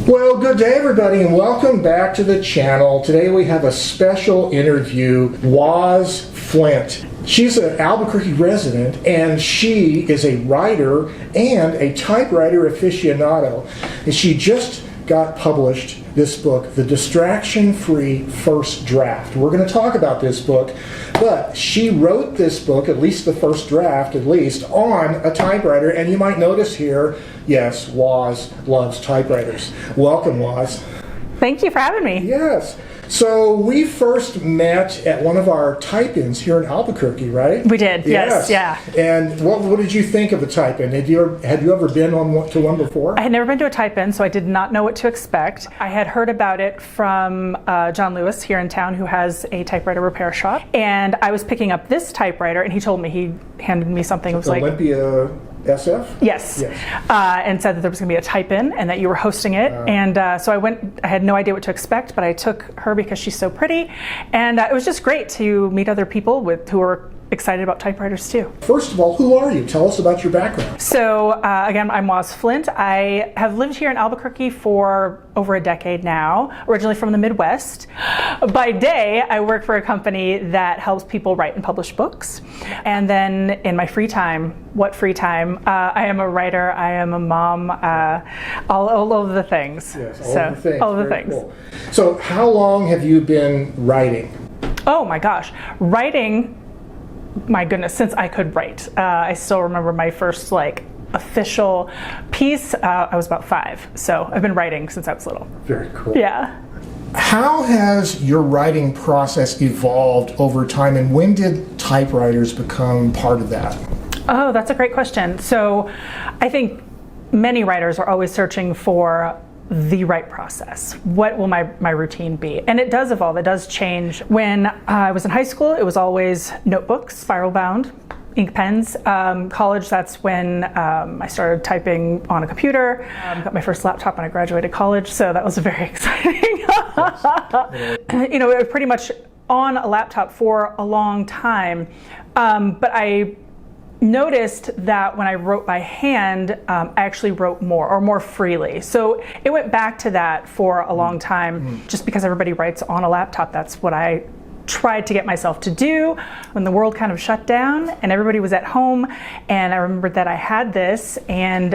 Well, good day everybody and welcome back to the channel. Today we have a special interview, Woz Flint. She's an Albuquerque resident and she is a writer and a typewriter aficionado. And she just got published this book, The Distraction-Free First Draft. We're going to talk about this book, but she wrote this book, at least the first draft at least, on a typewriter. And you might notice here, yes, Woz loves typewriters. Welcome, Woz. Thank you for having me. Yes. So we first met at one of our type-ins here in Albuquerque, right? We did, yes, yeah. And what did you think of a type-in? Had you ever been to one before? I had never been to a type-in, so I did not know what to expect. I had heard about it from John Lewis here in town, who has a typewriter repair shop. And I was picking up this typewriter, and he told me, he handed me something. It was like Olympia SF? Yes. And said that there was going to be a type-in and that you were hosting it. So I went, I had no idea what to expect, but I took her because she's so pretty. And it was just great to meet other people who are excited about typewriters too. First of all, who are you? Tell us about your background. So again, I'm Woz Flint. I have lived here in Albuquerque for over a decade now, originally from the Midwest. By day, I work for a company that helps people write and publish books. And then in my free time, what free time? I am a writer, I am a mom, all of the things. Yes, all of the things. All of the things. Cool. So how long have you been writing? Oh my gosh, writing, my goodness, since I could write. I still remember my first official piece. I was about 5, so I've been writing since I was little. Very cool. Yeah. How has your writing process evolved over time, and when did typewriters become part of that? Oh, that's a great question. So I think many writers are always searching for the right process. What will my routine be? And it does evolve, it does change. When I was in high school, it was always notebooks, spiral bound, ink pens. College, that's when I started typing on a computer. Got my first laptop when I graduated college, so that was very exciting. You know, it was pretty much on a laptop for a long time, but I noticed that when I wrote by hand, I actually wrote more freely. So it went back to that for a long time, just because everybody writes on a laptop. That's what I tried to get myself to do when the world kind of shut down and everybody was at home. And I remembered that I had this and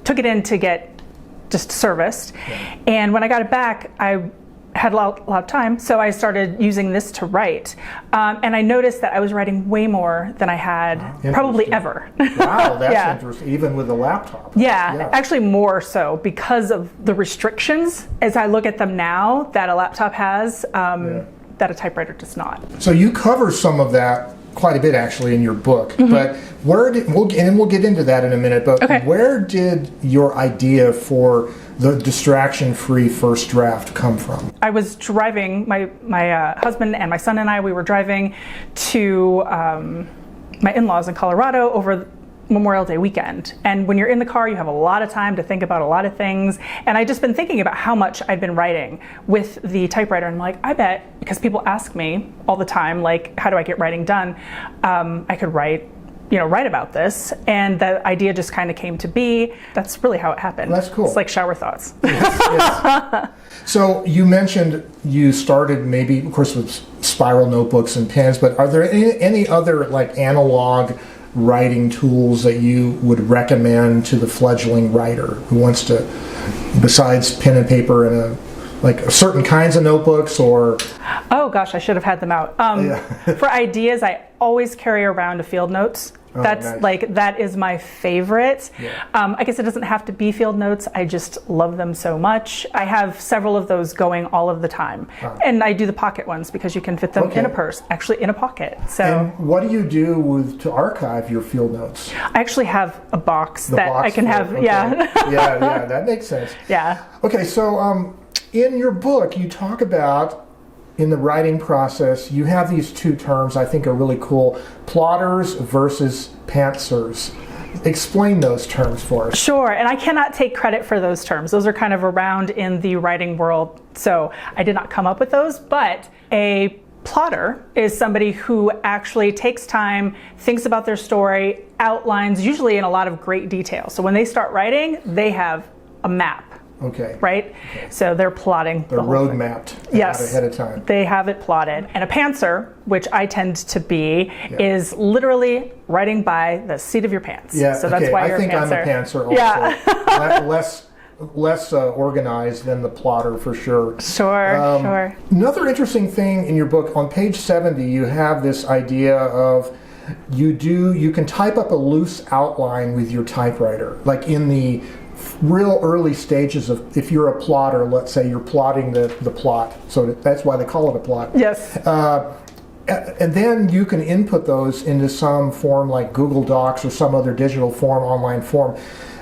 took it in to get just serviced. Yeah. And when I got it back, I had a lot of time, so I started using this to write. And I noticed that I was writing way more than I had probably ever. Wow, that's interesting, even with a laptop. Yeah, actually more so because of the restrictions, as I look at them now, that a laptop has, that a typewriter does not. So you cover some of that quite a bit actually in your book, but we'll get into that in a minute, but where did your idea for the distraction-free first draft come from? I was driving, my husband and my son and I, we were driving to my in-laws in Colorado over Memorial Day weekend. And when you're in the car, you have a lot of time to think about a lot of things. And I'd just been thinking about how much I'd been writing with the typewriter. And I'm like, I bet, because people ask me all the time, like, how do I get writing done? I could write about this, and the idea just kind of came to be. That's really how it happened. That's cool. It's like shower thoughts. Yes. So you mentioned you started maybe, of course, with spiral notebooks and pens, but are there any other analog writing tools that you would recommend to the fledgling writer who wants to, besides pen and paper and certain kinds of notebooks, or? Oh gosh, I should have had them out. For ideas, I always carry around a field notes. That's nice. That is my favorite. Yeah. I guess it doesn't have to be field notes. I just love them so much. I have several of those going all of the time. And I do the pocket ones because you can fit them in a purse, actually in a pocket. So. And what do you do to archive your field notes? I actually have a box I can have, yeah, that makes sense. Yeah. Okay, so in your book, you talk about, in the writing process, you have these two terms I think are really cool: plotters versus pantsers. Explain those terms for us. Sure, and I cannot take credit for those terms. Those are kind of around in the writing world, so I did not come up with those, but a plotter is somebody who actually takes time, thinks about their story, outlines, usually in a lot of great detail. So when they start writing, they have a map Okay. Right? Okay. So they're plotting the road mapped ahead of time. They have it plotted. And a pantser, which I tend to be, is literally writing by the seat of your pants. Yeah. So that's why you're a pantser. I think I'm a pantser also. Yeah. less organized than the plotter for sure. Sure. Another interesting thing in your book, on page 70, you have this idea of you can type up a loose outline with your typewriter, like in the real early stages of, if you're a plotter, let's say you're plotting the plot, so that's why they call it a plot. Yes. And then you can input those into some form like Google Docs or some other digital form, online form.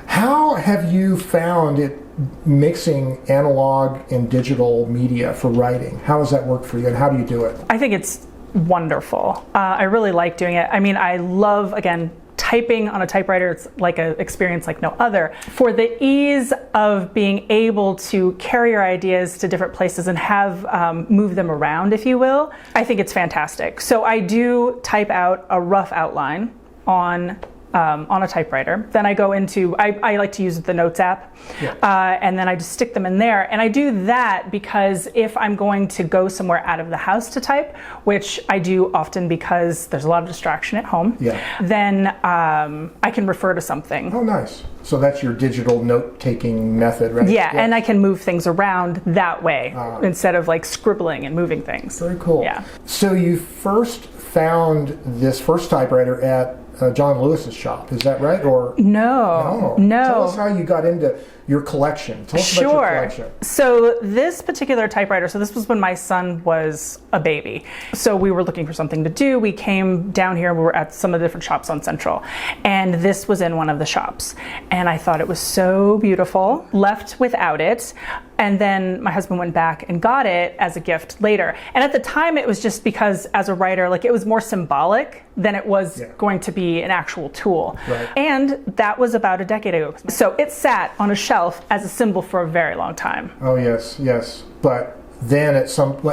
How have you found it mixing analog and digital media for writing? How does that work for you, and how do you do it? I think it's wonderful. I really like doing it. I mean, I love, again, typing on a typewriter. It's like an experience like no other. For the ease of being able to carry your ideas to different places and have move them around, if you will, I think it's fantastic. So I do type out a rough outline on a typewriter. Then I go into, I like to use the Notes app, and then I just stick them in there. And I do that because if I'm going to go somewhere out of the house to type, which I do often because there's a lot of distraction at home, then I can refer to something. Oh, nice. So that's your digital note-taking method, right? Yeah, and I can move things around that way instead of like scribbling and moving things. Very cool. Yeah. So you first found this first typewriter at John Lewis's shop, is that right? Or no. Tell us how you got into your collection. Tell us about your collection. So this particular typewriter, so this was when my son was a baby. So we were looking for something to do. We came down here, we were at some of the different shops on Central, and this was in one of the shops. And I thought it was so beautiful, left without it. And then my husband went back and got it as a gift later. And at the time it was just because as a writer, like it was more symbolic than it was going to be an actual tool. Right. And that was about a decade ago. So it sat on a shelf as a symbol for a very long time. Oh, yes. But then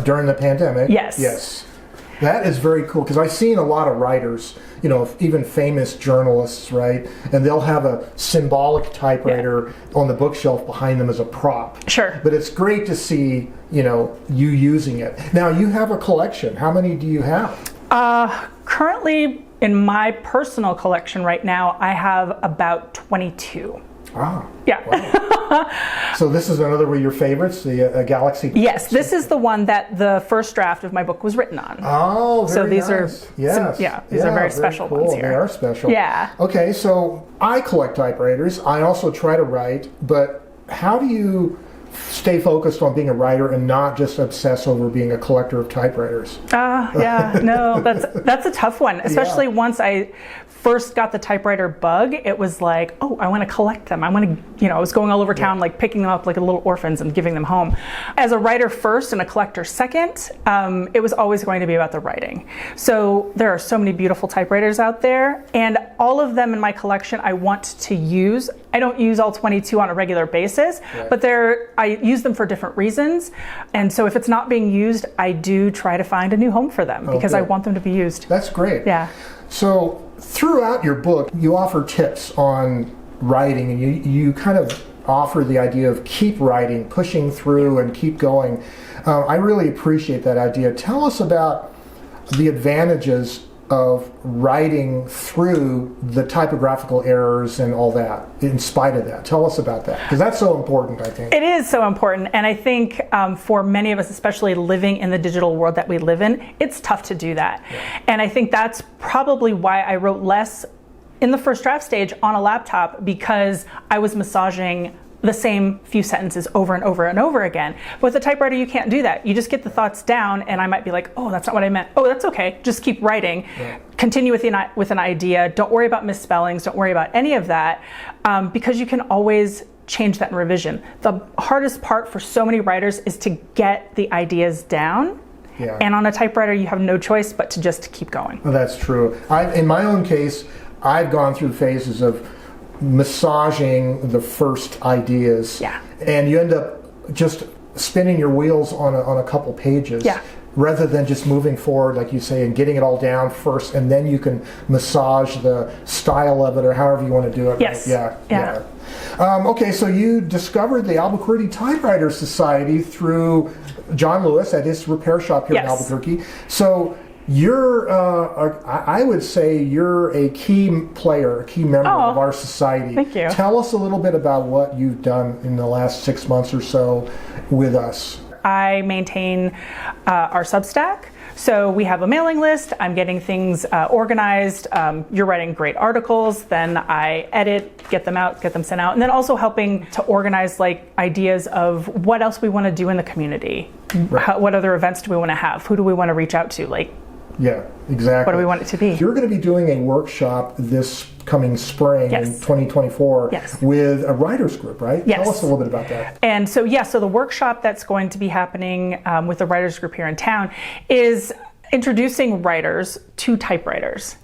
during the pandemic. Yes. That is very cool, because I've seen a lot of writers, even famous journalists, right? And they'll have a symbolic typewriter on the bookshelf behind them as a prop. Sure. But it's great to see, you using it. Now, you have a collection. How many do you have? Currently, in my personal collection right now, I have about 22. Ah. Yeah. Wow. So this is another of your favorites, the Galaxy? Yes, this is the one that the first draft of my book was written on. Oh, very So these nice. these are very special cool. ones here. They are special. Yeah. Okay, so I collect typewriters. I also try to write, but how do you stay focused on being a writer and not just obsess over being a collector of typewriters? No, that's a tough one, especially once I first got the typewriter bug. It was like, oh, I want to collect them. I want to, I was going all over town, like picking them up like little orphans and giving them home. As a writer first and a collector second, it was always going to be about the writing. So there are so many beautiful typewriters out there, and all of them in my collection I want to use. I don't use all 22 on a regular basis, but I use them for different reasons. And so if it's not being used, I do try to find a new home for them because I want them to be used. That's great. Yeah. So throughout your book, you offer tips on writing, and you kind of offer the idea of keep writing, pushing through, and keep going. I really appreciate that idea. Tell us about the advantages of writing through the typographical errors and all that, in spite of that. Tell us about that, because that's so important, I think. It is so important, and I think for many of us, especially living in the digital world that we live in, it's tough to do that. And I think that's probably why I wrote less in the first draft stage on a laptop, because I was massaging the same few sentences over and over and over again. But with a typewriter, you can't do that. You just get the thoughts down, and I might be like, oh, that's not what I meant. Oh, that's okay. Just keep writing. Continue with an idea. Don't worry about misspellings. Don't worry about any of that, because you can always change that in revision. The hardest part for so many writers is to get the ideas down. And on a typewriter, you have no choice but to just keep going. Well, that's true. In my own case, I've gone through phases of massaging the first ideas, and you end up just spinning your wheels on a couple pages, rather than just moving forward, like you say, and getting it all down first, and then you can massage the style of it, or however you want to do it. Yes. Yeah. Okay, so you discovered the ABQwerty Typewriter Society through John Lewis at his repair shop here in Albuquerque. So you're, I would say you're a key player, a key member of our society. Thank you. Tell us a little bit about what you've done in the last 6 months or so with us. I maintain our Substack. So we have a mailing list. I'm getting things organized. You're writing great articles. Then I edit, get them out, get them sent out. And then also helping to organize like ideas of what else we want to do in the community. Right. What other events do we want to have? Who do we want to reach out to? Like, yeah, exactly. what do we want it to be? You're going to be doing a workshop this coming spring in 2024 with a writers group, right? Yes. Tell us a little bit about that. And so, so the workshop that's going to be happening with the writers group here in town is introducing writers to typewriters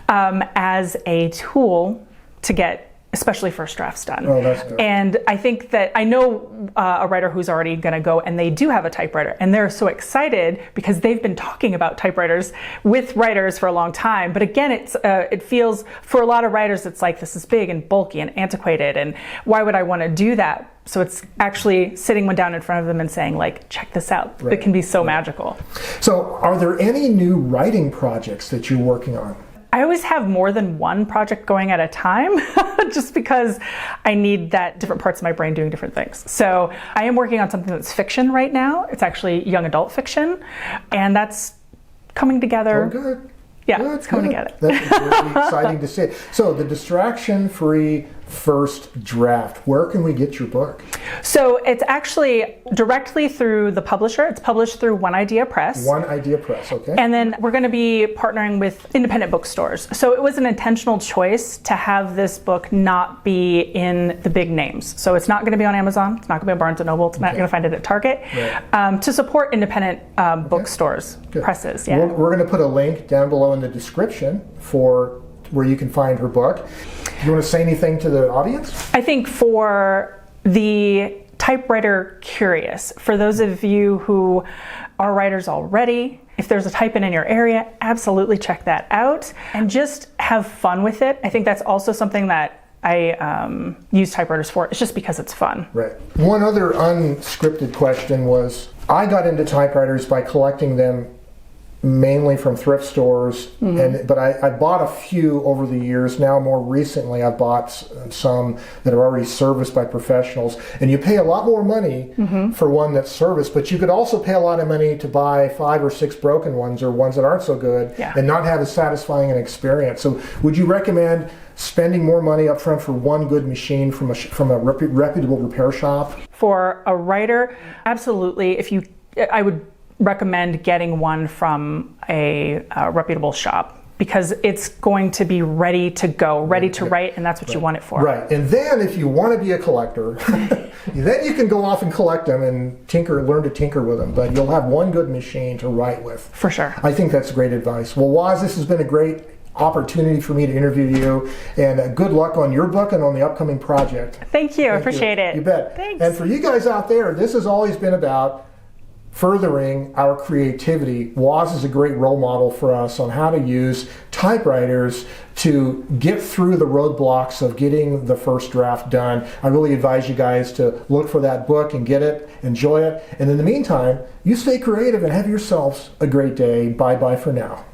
as a tool to get especially first drafts done. Oh, that's good. And I think that I know a writer who's already going to go, and they do have a typewriter, and they're so excited because they've been talking about typewriters with writers for a long time. But again, it feels for a lot of writers, it's like this is big and bulky and antiquated, and why would I want to do that? So it's actually sitting one down in front of them and saying, like, check this out. Right. It can be so magical. So are there any new writing projects that you're working on? I always have more than one project going at a time just because I need that different parts of my brain doing different things. So I am working on something that's fiction right now. It's actually young adult fiction, and that's coming together. Oh, good. Yeah, good, it's coming together. That's really exciting to see. So the distraction-free first draft, where can we get your book? So it's actually directly through the publisher. It's published through One Idea Press. One Idea Press, okay. And then we're going to be partnering with independent bookstores. So it was an intentional choice to have this book not be in the big names. So it's not going to be on Amazon. It's not going to be on Barnes & Noble. It's not going to find it at Target. Right. To support independent bookstores, presses. Yeah. We're going to put a link down below in the description for where you can find her book. You want to say anything to the audience? I think for the typewriter curious, for those of you who are writers already, if there's a type-in your area, absolutely check that out and just have fun with it. I think that's also something that I use typewriters for. It's just because it's fun. Right. One other unscripted question was, I got into typewriters by collecting them mainly from thrift stores, but I bought a few over the years. Now more recently I've bought some that are already serviced by professionals, and you pay a lot more money for one that's serviced, but you could also pay a lot of money to buy 5 or 6 broken ones or ones that aren't so good and not have as satisfying an experience. So would you recommend spending more money up front for one good machine from a reputable repair shop? For a writer, absolutely. I would recommend getting one from a reputable shop because it's going to be ready to go, ready to write, and that's what you want it for. Right, and then if you want to be a collector, then you can go off and collect them and learn to tinker with them, but you'll have one good machine to write with. For sure. I think that's great advice. Well, Woz, this has been a great opportunity for me to interview you, and good luck on your book and on the upcoming project. Thank you, I appreciate it. You bet. Thanks. And for you guys out there, this has always been about furthering our creativity. Woz is a great role model for us on how to use typewriters to get through the roadblocks of getting the first draft done. I really advise you guys to look for that book and get it, enjoy it, and in the meantime, you stay creative and have yourselves a great day. Bye-bye for now.